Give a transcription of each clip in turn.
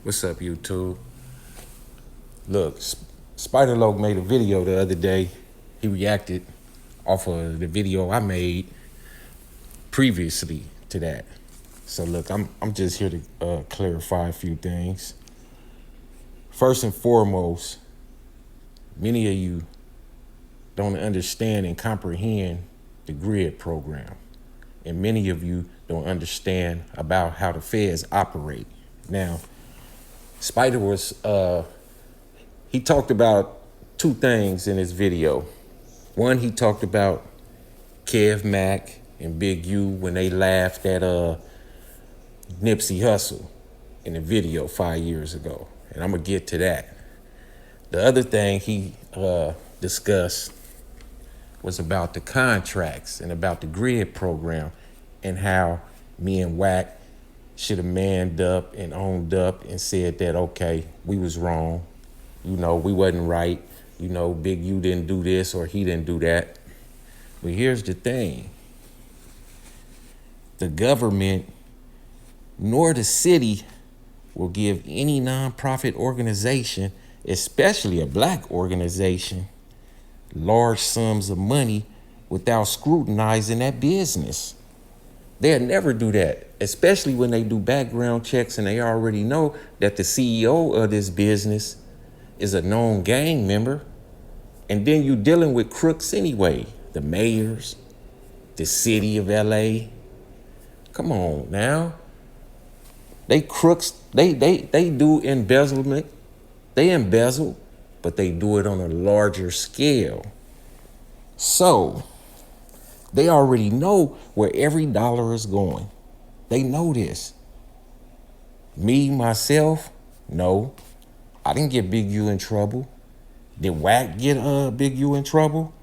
What's up, YouTube? Look, Spider-Loc made a video the other day. He reacted off of the video I made previously to that. So look, I'm just here to clarify a few things. First and foremost, many of you don't understand and comprehend the GRYD program. And many of you don't understand about how the feds operate. Now, Spider he talked about two things in his video. One, he talked about kevmac and Big U when they laughed at Nipsey Hustle in the video 5 years ago. And I'm gonna get to that. The other thing he discussed was about the contracts and about the GRYD program and how me and Wack should have manned up and owned up and said that, okay, we was wrong. You know, we wasn't right. You know, Big U didn't do this or he didn't do that. But here's the thing. The government nor the city will give any nonprofit organization, especially a black organization, large sums of money without scrutinizing that business. They'll never do that, especially when they do background checks and they already know that the CEO of this business is a known gang member. And then you dealing with crooks anyway, the mayors, the city of LA. Come on now. They crooks, they do embezzlement. They embezzle, but they do it on a larger scale. So they already know where every dollar is going. They know this. Me, myself, no. I didn't get Big U in trouble. Did Wack get Big U in trouble?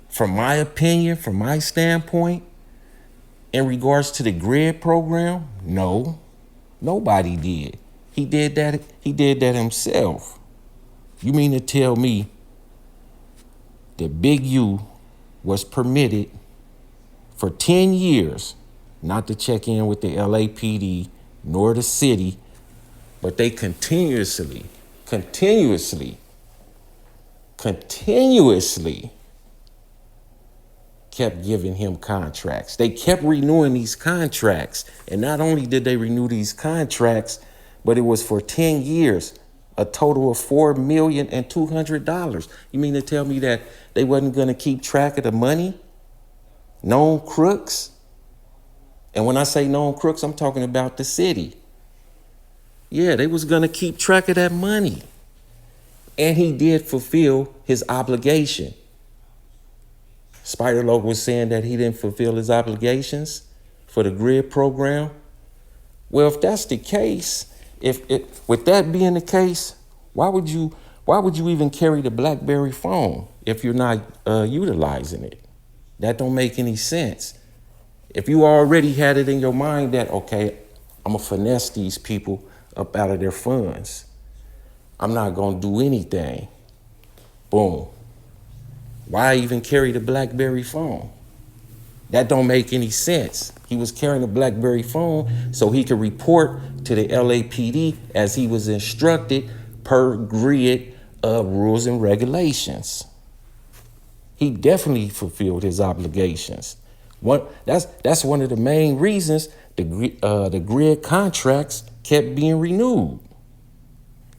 From my opinion, from my standpoint, in regards to the GRYD program, no. Nobody did. He did that himself. You mean to tell me that Big U was permitted for 10 years not to check in with the LAPD nor the city, but they continuously kept giving him contracts. They kept renewing these contracts. And not only did they renew these contracts, but it was for 10 years, a total of $4,200,000. You mean to tell me that they wasn't gonna keep track of the money? Known crooks? And when I say known crooks, I'm talking about the city. Yeah, they was gonna keep track of that money. And he did fulfill his obligation. Spider-Loc was saying that he didn't fulfill his obligations for the GRYD program. Well, if that's the case, with that being the case, why would you even carry the BlackBerry phone if you're not utilizing it? That don't make any sense. If you already had it in your mind that, okay, I'm gonna finesse these people up out of their funds. I'm not gonna do anything. Boom. Why even carry the BlackBerry phone? That don't make any sense. He was carrying a BlackBerry phone so he could report to the LAPD as he was instructed per GRYD rules and regulations. He definitely fulfilled his obligations. That's one of the main reasons the GRYD contracts kept being renewed.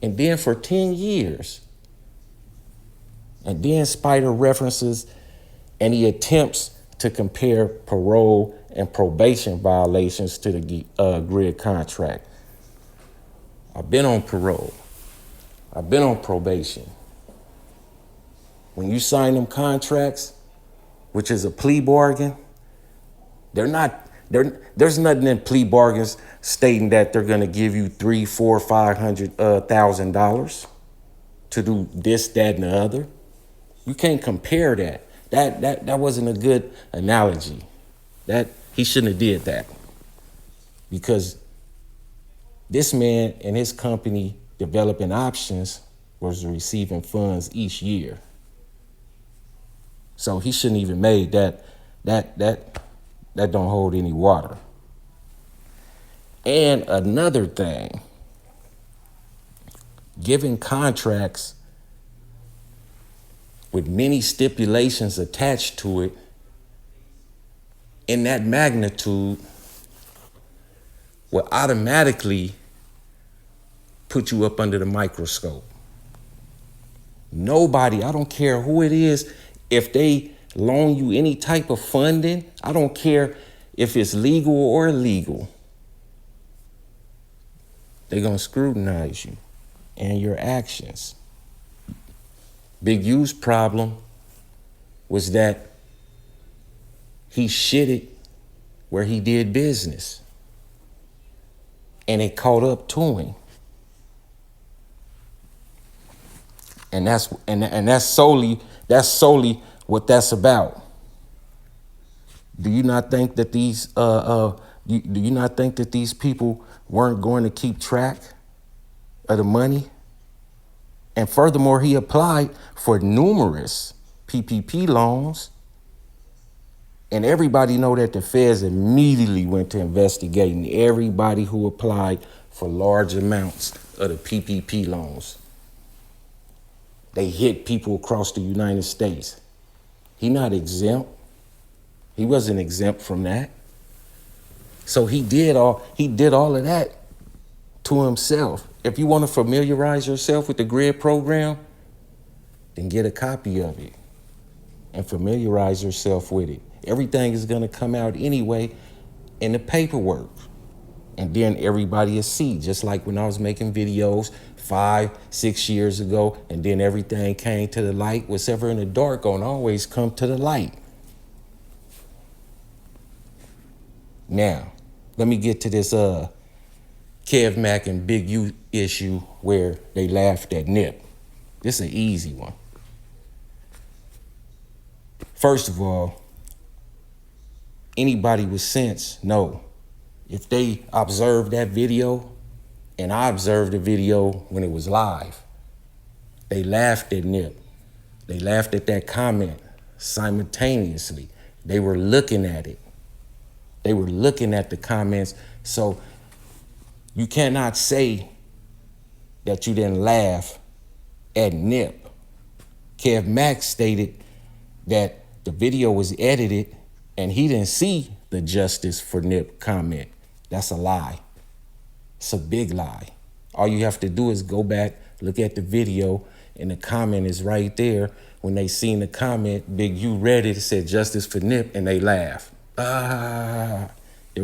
And then for 10 years. And then Spider references and he attempts to compare parole and probation violations to the GRYD contract. I've been on parole. I've been on probation. When you sign them contracts, which is a plea bargain, there's nothing in plea bargains stating that they're gonna give you $300,000, $400,000, $500,000 to do this, that, and the other. You can't compare that. That wasn't a good analogy. That he shouldn't have did that. Because this man and his company developing options was receiving funds each year. So he shouldn't even made that don't hold any water. And another thing, giving contracts with many stipulations attached to it in that magnitude will automatically put you up under the microscope. Nobody, I don't care who it is, if they loan you any type of funding, I don't care if it's legal or illegal, they're gonna scrutinize you and your actions. Big U's problem was that he shitted where he did business, and it caught up to him. And that's solely what that's about. Do you not think that these do you not think that these people weren't going to keep track of the money? And furthermore, he applied for numerous PPP loans, and everybody know that the feds immediately went to investigating everybody who applied for large amounts of the PPP loans. They hit people across the United States. He not exempt. He wasn't exempt from that. So he did all of that to himself. If you want to familiarize yourself with the GRYD program, then get a copy of it and familiarize yourself with it. Everything is going to come out anyway in the paperwork. And then everybody will see, just like when I was making videos 5-6 years ago, and then everything came to the light. What's ever in the dark gonna always come to the light. Now, let me get to this kevmac and Big U issue where they laughed at Nip. This is an easy one. First of all, anybody with sense know, if they observed that video, and I observed the video when it was live, they laughed at Nip. They laughed at that comment simultaneously. They were looking at it. They were looking at the comments. So you cannot say that you didn't laugh at Nip. kevmac stated that the video was edited and he didn't see the justice for Nip comment. That's a lie. It's a big lie. All you have to do is go back, look at the video, and the comment is right there. When they seen the comment, Big U read it, it said justice for Nip, and they laughed. There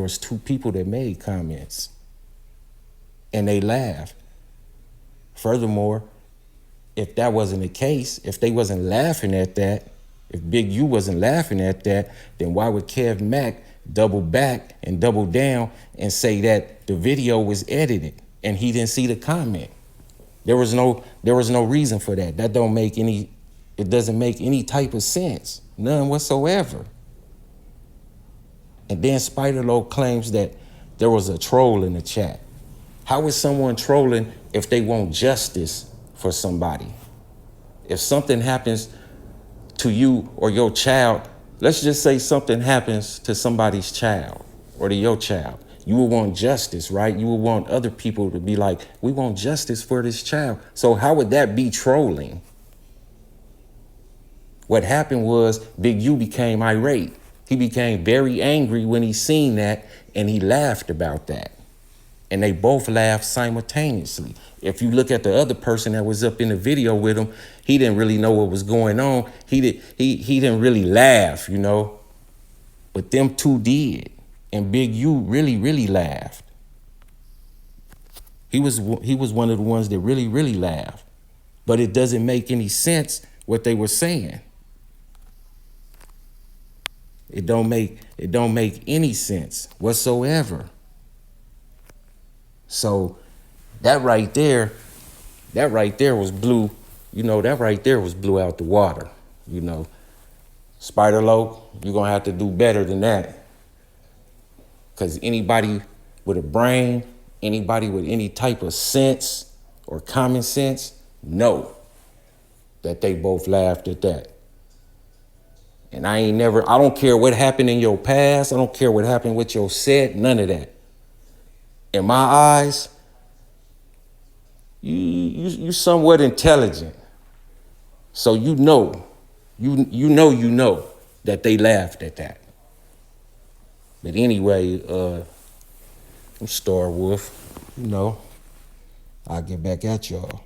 was 2 people that made comments, and they laughed. Furthermore, if that wasn't the case, if they wasn't laughing at that, if Big U wasn't laughing at that, then why would kevmac double back and double down and say that the video was edited and he didn't see the comment? There was no reason for that. That don't make any, it doesn't make any type of sense, none whatsoever. And then Spider-Lo claims that there was a troll in the chat. How is someone trolling if they want justice for somebody? If something happens to you or your child, let's just say something happens to somebody's child or to your child, you will want justice, right? You will want other people to be like, we want justice for this child. So how would that be trolling? What happened was Big U became irate. He became very angry when he seen that, and he laughed about that. And they both laughed simultaneously. If you look at the other person that was up in the video with him, he didn't really know what was going on. He didn't really laugh, you know. But them 2 did. And Big U really laughed. He was one of the ones that really laughed. But it doesn't make any sense what they were saying. It don't make any sense whatsoever. So that right there was blew, you know, that right there was blew out the water, you know. Spider-Lo, you're gonna have to do better than that. Because anybody with a brain, anybody with any type of sense or common sense, know that they both laughed at that. And I don't care what happened in your past. I don't care what happened with your set, none of that. in my eyes, you somewhat intelligent. So you know that they laughed at that. But anyway, I'm Starwolf. I'll get back at y'all.